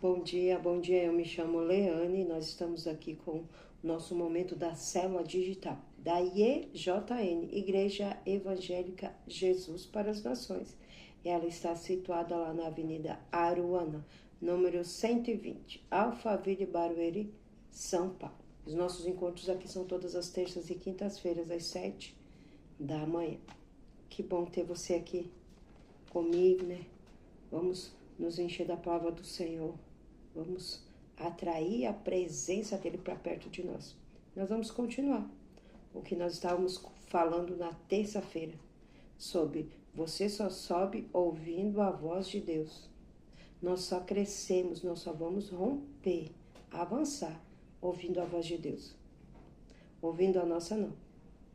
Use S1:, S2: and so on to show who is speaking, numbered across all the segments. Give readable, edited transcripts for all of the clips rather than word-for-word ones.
S1: Bom dia, eu me chamo Leane e nós estamos aqui com o nosso momento da Célula Digital, da IEJN, Igreja Evangélica Jesus para as Nações. Ela está situada lá na Avenida Aruana, número 120, Alphaville, Barueri, São Paulo. Os nossos encontros aqui são todas as terças e quintas-feiras, às 7 da manhã. Que bom ter você aqui comigo, né? Vamos nos encher da palavra do Senhor. Vamos atrair a presença dele para perto de nós. Nós vamos continuar o que nós estávamos falando na terça-feira, sobre você só sobe ouvindo a voz de Deus. Nós só crescemos, nós só vamos romper, avançar, ouvindo a voz de Deus. Ouvindo a nossa não.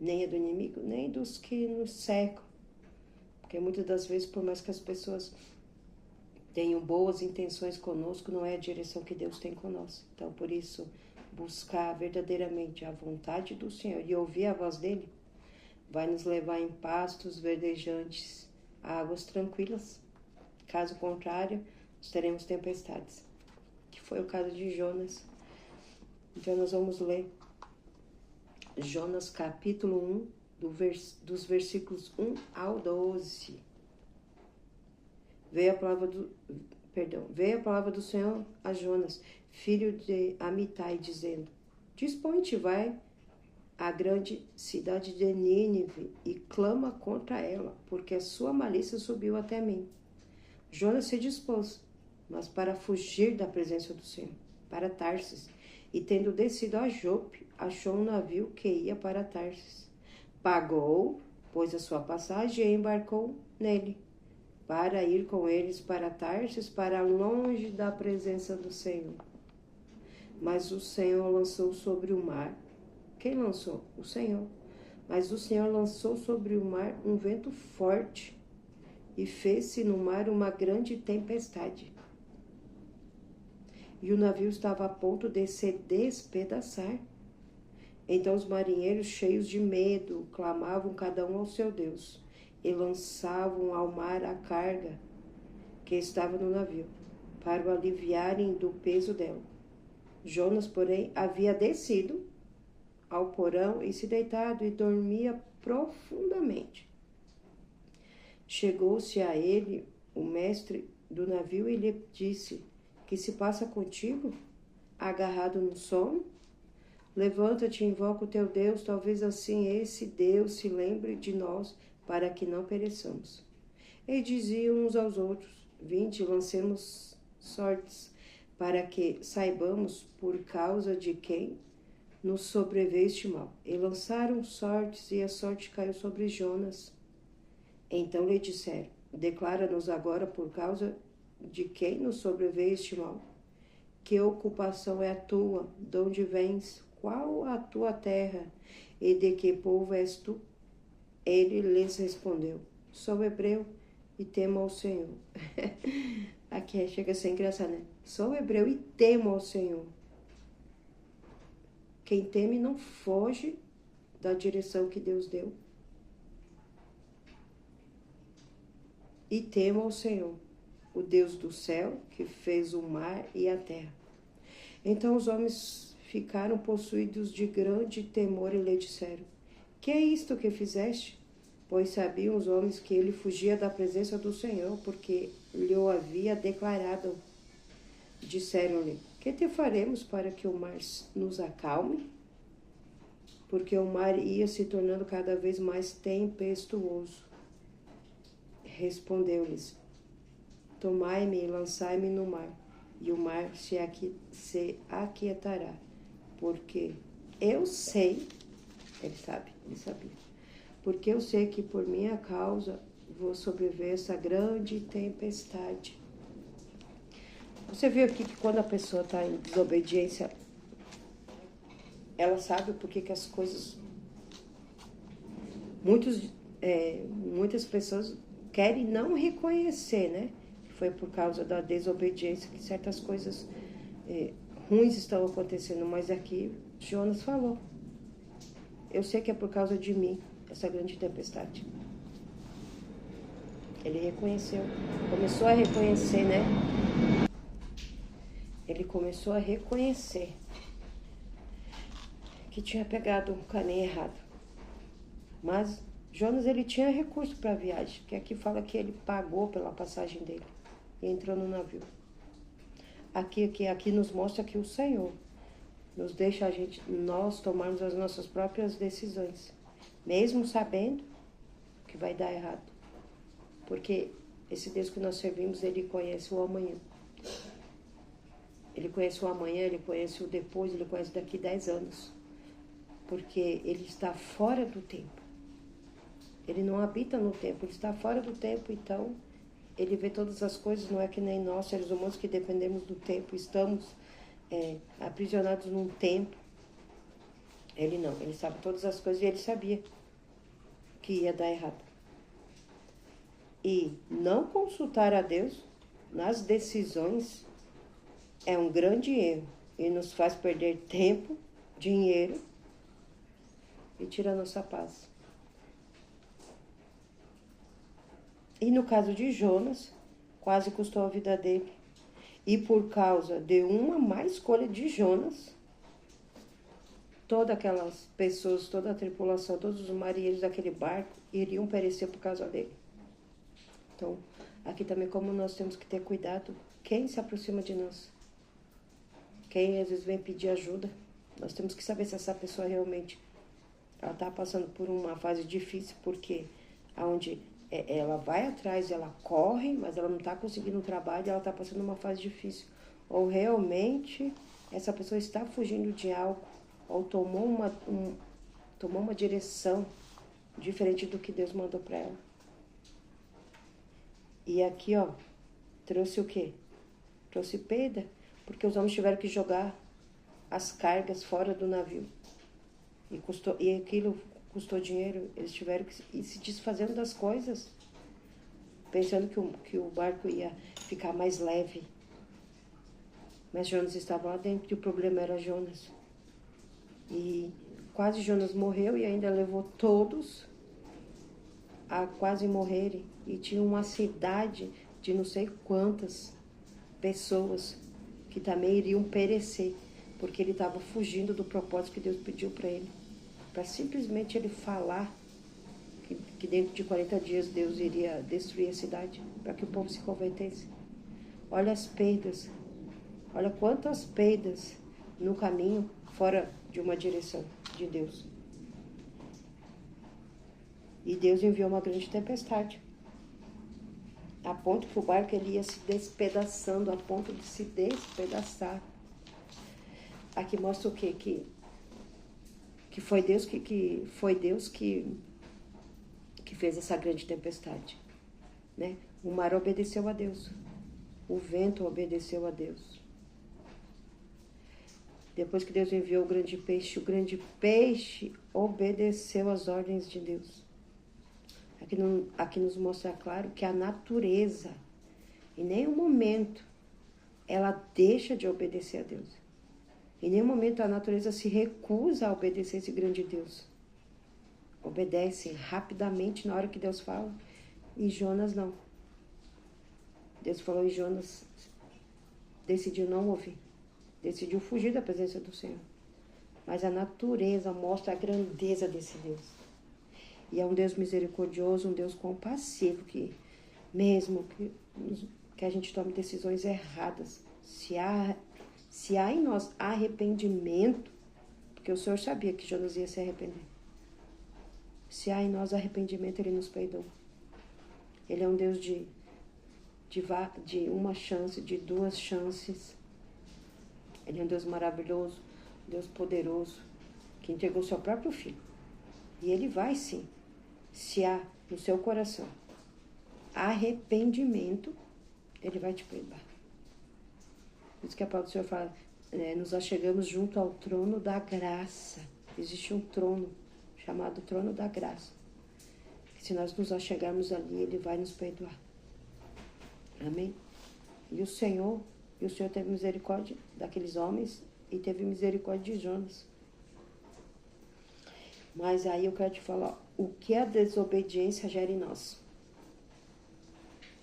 S1: Nem a do inimigo, nem dos que nos cercam. Porque muitas das vezes, por mais que as pessoas tenham boas intenções conosco, não é a direção que Deus tem conosco. Então, por isso, buscar verdadeiramente a vontade do Senhor e ouvir a voz dele vai nos levar em pastos verdejantes, a águas tranquilas. Caso contrário, nós teremos tempestades, que foi o caso de Jonas. Então, nós vamos ler Jonas capítulo 1, dos versículos 1 ao 12. Veio a palavra do Senhor a Jonas, filho de Amitai, dizendo: Dispõe-te, vai à grande cidade de Nínive e clama contra ela, porque a sua malícia subiu até mim. Jonas se dispôs, mas para fugir da presença do Senhor, para Tarsis, e tendo descido a Jope, achou um navio que ia para Tarsis. Pagou, pois, a sua passagem e embarcou nele, para ir com eles para Tarsis, para longe da presença do Senhor. Mas o Senhor lançou sobre o mar. Quem lançou? O Senhor. Mas o Senhor lançou sobre o mar um vento forte e fez-se no mar uma grande tempestade. E o navio estava a ponto de se despedaçar. Então os marinheiros, cheios de medo, clamavam cada um ao seu Deus e lançavam ao mar a carga que estava no navio, para o aliviarem do peso dela. Jonas, porém, havia descido ao porão e se deitado e dormia profundamente. Chegou-se a ele o mestre do navio e lhe disse: Que se passa contigo, agarrado no sono? Levanta-te e invoca o teu Deus, talvez assim esse Deus se lembre de nós, para que não pereçamos. E diziam uns aos outros: Vinde, lancemos sortes, para que saibamos por causa de quem nos sobreveio este mal. E lançaram sortes, e a sorte caiu sobre Jonas. Então lhe disseram: Declara-nos agora por causa de quem nos sobreveio este mal. Que ocupação é a tua? De onde vens? Qual a tua terra? E de que povo és tu? Ele lhes respondeu: Sou hebreu e temo ao Senhor. Aqui chega a ser engraçado, né? Sou hebreu e temo ao Senhor. Quem teme não foge da direção que Deus deu. E temo ao Senhor, o Deus do céu, que fez o mar e a terra. Então os homens ficaram possuídos de grande temor e lhe disseram: Que é isto que fizeste? Pois sabiam os homens que ele fugia da presença do Senhor, porque lhe o havia declarado. Disseram-lhe: Que te faremos para que o mar nos acalme? Porque o mar ia se tornando cada vez mais tempestuoso. Respondeu-lhes: Tomai-me e lançai-me no mar, e o mar se aquietará, porque eu sei, ele sabia, porque eu sei que por minha causa vou sobreviver essa grande tempestade. Você viu aqui que quando a pessoa está em desobediência, ela sabe por que as coisas... Muitas pessoas querem não reconhecer, né? Foi por causa da desobediência que certas coisas ruins estão acontecendo. Mas aqui Jonas falou: Eu sei que é por causa de mim essa grande tempestade. Ele reconheceu, começou a reconhecer, né? ele começou a reconhecer que tinha pegado um caminho errado. Mas Jonas, ele tinha recurso para a viagem, que aqui fala que ele pagou pela passagem dele e entrou no navio. Aqui nos mostra que o Senhor nos deixa nós tomarmos as nossas próprias decisões, mesmo sabendo que vai dar errado. Porque esse Deus que nós servimos, ele conhece o amanhã. Ele conhece o amanhã, ele conhece o depois, ele conhece daqui 10 anos. Porque ele está fora do tempo. Ele não habita no tempo, ele está fora do tempo, então ele vê todas as coisas, não é que nem nós, seres humanos, que dependemos do tempo, estamos aprisionados num tempo. Ele não, ele sabe todas as coisas e ele sabia que ia dar errado. E não consultar a Deus nas decisões é um grande erro e nos faz perder tempo, dinheiro e tira a nossa paz. E no caso de Jonas, quase custou a vida dele. E por causa de uma má escolha de Jonas, todas aquelas pessoas, toda a tripulação, todos os marinheiros daquele barco iriam perecer por causa dele. Então, aqui também como nós temos que ter cuidado, quem se aproxima de nós? Quem às vezes vem pedir ajuda? Nós temos que saber se essa pessoa realmente está passando por uma fase difícil, porque aonde ela vai atrás, ela corre, mas ela não está conseguindo um trabalho, ela está passando uma fase difícil. Ou realmente essa pessoa está fugindo de algo, ou tomou uma direção diferente do que Deus mandou para ela. E aqui, trouxe o quê? Trouxe perda, porque os homens tiveram que jogar as cargas fora do navio. E aquilo custou dinheiro, eles tiveram que ir se desfazendo das coisas, pensando que o barco ia ficar mais leve. Mas Jonas estava lá dentro e o problema era Jonas. E quase Jonas morreu e ainda levou todos a quase morrerem. E tinha uma cidade de não sei quantas pessoas que também iriam perecer, porque ele estava fugindo do propósito que Deus pediu para ele. Para simplesmente ele falar que dentro de 40 dias Deus iria destruir a cidade, para que o povo se convertesse. Olha as perdas, olha quantas perdas no caminho fora de uma direção de Deus. E Deus enviou uma grande tempestade, a ponto que o barco ele ia se despedaçando, a ponto de se despedaçar. Aqui mostra o quê? Que foi Deus que fez essa grande tempestade, né? O mar obedeceu a Deus, o vento obedeceu a Deus. Depois que Deus enviou o grande peixe obedeceu às ordens de Deus. Aqui nos mostra claro que a natureza, em nenhum momento, ela deixa de obedecer a Deus. Em nenhum momento a natureza se recusa a obedecer esse grande Deus. Obedece rapidamente na hora que Deus fala. E Jonas não. Deus falou e Jonas decidiu não ouvir. Decidiu fugir da presença do Senhor. Mas a natureza mostra a grandeza desse Deus. E é um Deus misericordioso, um Deus compassivo, que mesmo que a gente tome decisões erradas, se há em nós arrependimento, porque o Senhor sabia que Jonas ia se arrepender. Se há em nós arrependimento, Ele nos perdoa. Ele é um Deus de uma chance, de 2 chances. Ele é um Deus maravilhoso, um Deus poderoso, que entregou seu próprio Filho. E Ele vai sim, se há no seu coração arrependimento, Ele vai te perdoar. Por isso que a palavra do Senhor fala, nos achegamos junto ao trono da graça. Existe um trono chamado trono da graça. Que se nós nos achegarmos ali, Ele vai nos perdoar. Amém? E o Senhor teve misericórdia daqueles homens e teve misericórdia de Jonas. Mas aí eu quero te falar o que a desobediência gera em nós.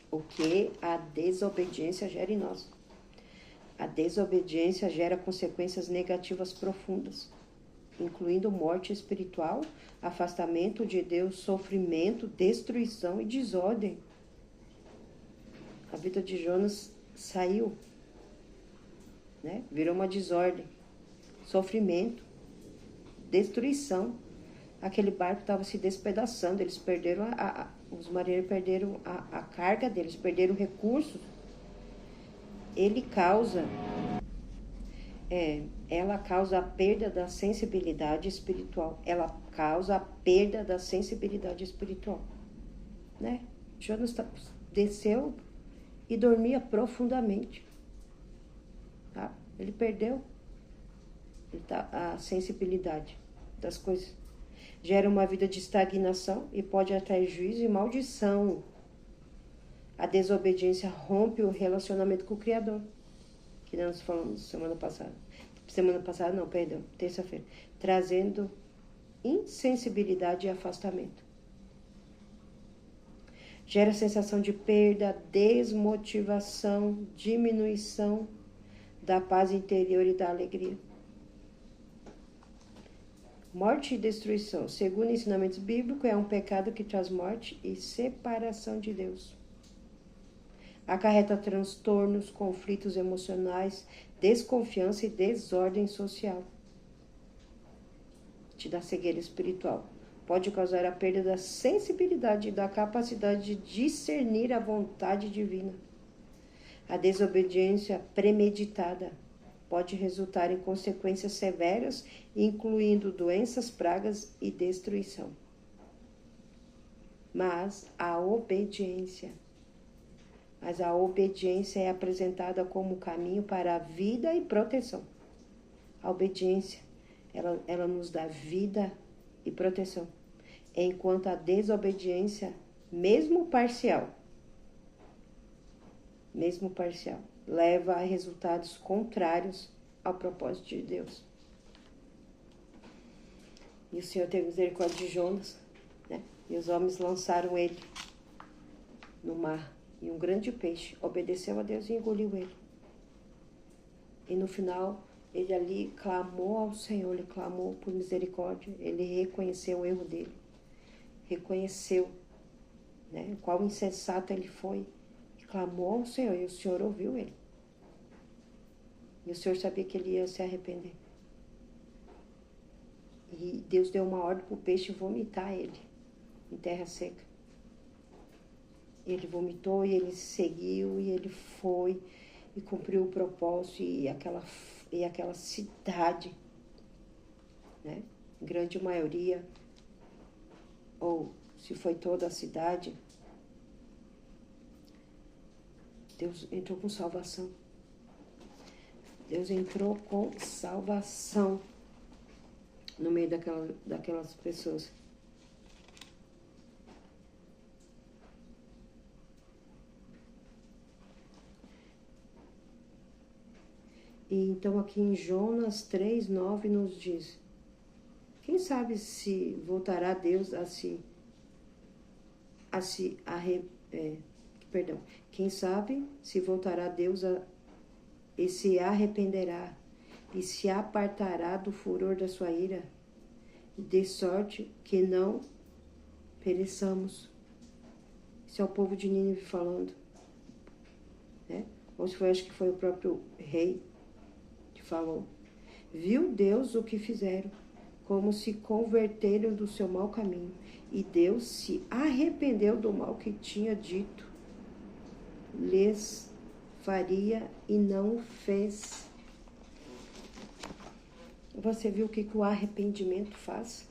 S1: O que a desobediência gera em nós. A desobediência gera consequências negativas profundas, incluindo morte espiritual, afastamento de Deus, sofrimento, destruição e desordem. A vida de Jonas saiu, né? Virou uma desordem, sofrimento, destruição. Aquele barco estava se despedaçando, eles perderam os marinheiros perderam a carga deles, perderam recursos. Ela causa a perda da sensibilidade espiritual. Ela causa a perda da sensibilidade espiritual, né? Jonas desceu e dormia profundamente, tá? Ele perdeu a sensibilidade das coisas. Gera uma vida de estagnação e pode atrair juízo e maldição. A desobediência rompe o relacionamento com o Criador, que nós falamos semana passada. Terça-feira. Trazendo insensibilidade e afastamento. Gera sensação de perda, desmotivação, diminuição da paz interior e da alegria. Morte e destruição. Segundo ensinamentos bíblicos, é um pecado que traz morte e separação de Deus. Acarreta transtornos, conflitos emocionais, desconfiança e desordem social. Te dá cegueira espiritual. Pode causar a perda da sensibilidade e da capacidade de discernir a vontade divina. A desobediência premeditada pode resultar em consequências severas, incluindo doenças, pragas e destruição. Mas a obediência é apresentada como caminho para a vida e proteção. A obediência, ela nos dá vida e proteção, enquanto a desobediência, mesmo parcial, leva a resultados contrários ao propósito de Deus. E o Senhor teve misericórdia de Jonas, né? E os homens lançaram ele no mar. E um grande peixe obedeceu a Deus e engoliu ele. E no final, ele ali clamou ao Senhor, ele clamou por misericórdia, ele reconheceu o erro dele. Reconheceu, né, qual insensato ele foi. Clamou ao Senhor e o Senhor ouviu ele. E o Senhor sabia que ele ia se arrepender. E Deus deu uma ordem para o peixe vomitar ele em terra seca. Ele vomitou e ele seguiu e ele foi e cumpriu o propósito e aquela cidade, né? Grande maioria, ou se foi toda a cidade, Deus entrou com salvação. Deus entrou com salvação no meio daquelas pessoas. E então aqui em Jonas 3:9 nos diz: quem sabe se voltará Deus quem sabe se voltará Deus e se arrependerá e se apartará do furor da sua ira, de sorte que não pereçamos. Isso é o povo de Nínive falando, né? Ou se foi, acho que foi o próprio rei que falou. Viu Deus o que fizeram, como se converteram do seu mau caminho, e Deus se arrependeu do mal que tinha dito lhes faria e não o fez. Você viu o que o arrependimento faz?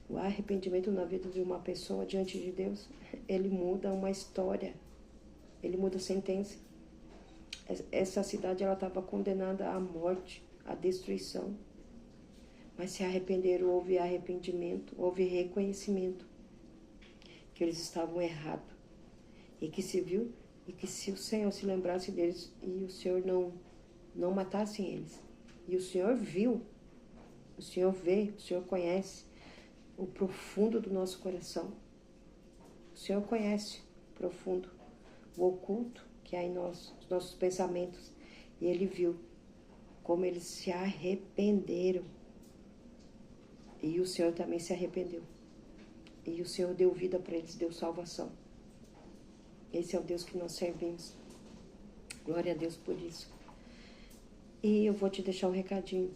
S1: O arrependimento na vida de uma pessoa diante de Deus, ele muda uma história, ele muda a sentença. Essa cidade, ela estava condenada à morte, à destruição. Mas se arrependeram, houve arrependimento, houve reconhecimento que eles estavam errados. E que se viu, e que se o Senhor se lembrasse deles e o Senhor não matasse eles. E o Senhor viu, o Senhor vê, o Senhor conhece o profundo do nosso coração. O Senhor conhece o profundo, o oculto que há em nós, os nossos pensamentos. E ele viu como eles se arrependeram. E o Senhor também se arrependeu. E o Senhor deu vida para eles, deu salvação. Esse é o Deus que nós servimos. Glória a Deus por isso. E eu vou te deixar um recadinho.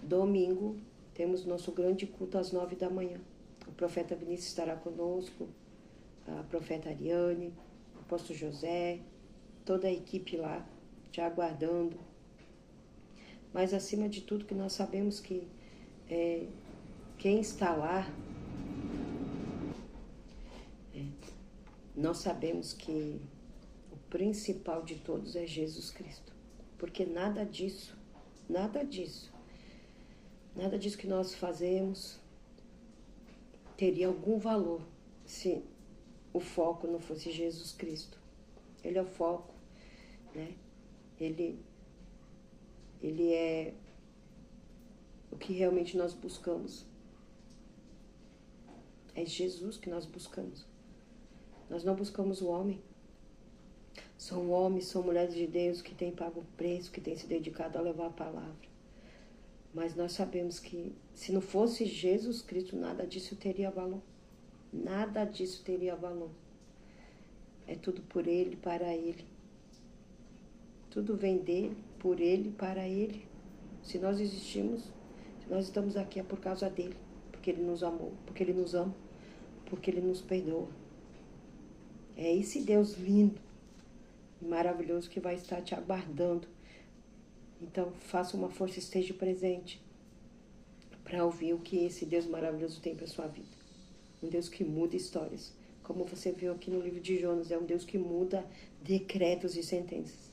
S1: Domingo, temos nosso grande culto às 9 da manhã. O profeta Vinícius estará conosco, a profeta Ariane, o apóstolo José, toda a equipe lá, te aguardando. Mas, acima de tudo, que nós sabemos que quem está lá, nós sabemos que o principal de todos é Jesus Cristo. Porque nada disso que nós fazemos teria algum valor se o foco não fosse Jesus Cristo. Ele é o foco, né? Ele é o que realmente nós buscamos. É Jesus que nós buscamos. Nós não buscamos o homem. São homens, são mulheres de Deus que têm pago o preço, que têm se dedicado a levar a palavra. Mas nós sabemos que se não fosse Jesus Cristo, nada disso teria valor. Nada disso teria valor. É tudo por Ele, para Ele. Tudo vem dele, por Ele, para Ele. Se nós existimos, se nós estamos aqui é por causa dele. Porque Ele nos amou, porque Ele nos ama, porque Ele nos perdoa. É esse Deus lindo e maravilhoso que vai estar te aguardando. Então, faça uma força, esteja presente para ouvir o que esse Deus maravilhoso tem para sua vida. Um Deus que muda histórias. Como você viu aqui no livro de Jonas, é um Deus que muda decretos e sentenças.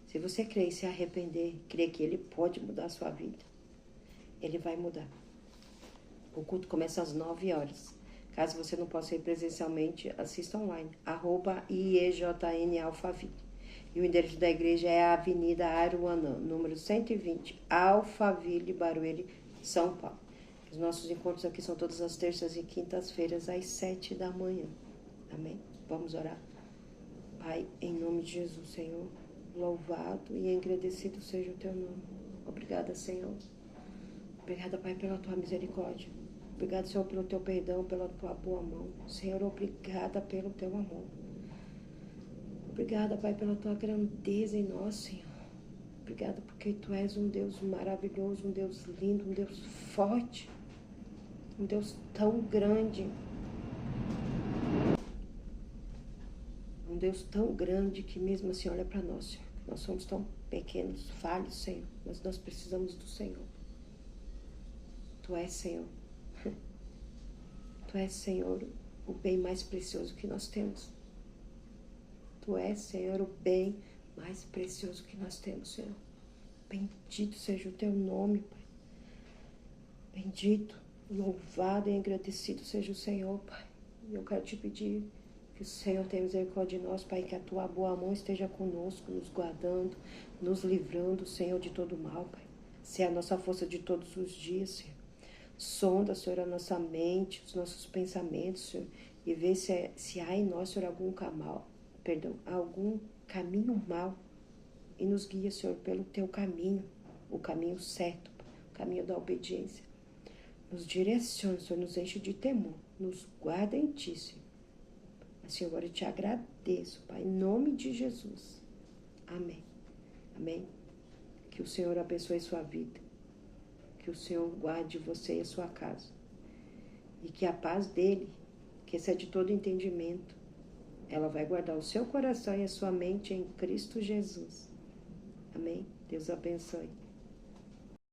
S1: Se você crer e se arrepender, crer que Ele pode mudar a sua vida, Ele vai mudar. O culto começa às 9 horas. Caso você não possa ir presencialmente, assista online. @IEJN Alphaville. E o endereço da igreja é a Avenida Aruanã, número 120, Alphaville, Barueri, São Paulo. Os nossos encontros aqui são todas as terças e quintas-feiras, às 7 da manhã. Amém? Vamos orar. Pai, em nome de Jesus, Senhor, louvado e engrandecido seja o teu nome. Obrigada, Senhor. Obrigada, Pai, pela tua misericórdia. Obrigada, Senhor, pelo teu perdão, pela tua boa mão. Senhor, obrigada pelo teu amor. Obrigada, Pai, pela tua grandeza em nós, Senhor. Obrigada porque tu és um Deus maravilhoso, um Deus lindo, um Deus forte, um Deus tão grande. Um Deus tão grande que mesmo assim olha para nós, Senhor. Nós somos tão pequenos, falhos, Senhor, mas nós precisamos do Senhor. Tu és, Senhor. Tu és, Senhor, o bem mais precioso que nós temos. Tu és, Senhor, o bem mais precioso que nós temos, Senhor. Bendito seja o teu nome, Pai. Bendito, louvado e agradecido seja o Senhor, Pai. E eu quero te pedir que o Senhor tenha misericórdia de nós, Pai, que a tua boa mão esteja conosco, nos guardando, nos livrando, Senhor, de todo mal, Pai. Se é a nossa força de todos os dias, Senhor. Sonda, Senhor, a nossa mente, os nossos pensamentos, Senhor, e vê se há em nós, Senhor, algum caminho mau, e nos guia, Senhor, pelo teu caminho, o caminho certo, o caminho da obediência. Nos direciona, Senhor, nos enche de temor, nos guarda em ti, Senhor. Assim, agora eu te agradeço, Pai, em nome de Jesus. Amém. Amém. Que o Senhor abençoe sua vida. Que o Senhor guarde você e a sua casa. E que a paz dele, que excede todo entendimento, ela vai guardar o seu coração e a sua mente em Cristo Jesus. Amém? Deus abençoe.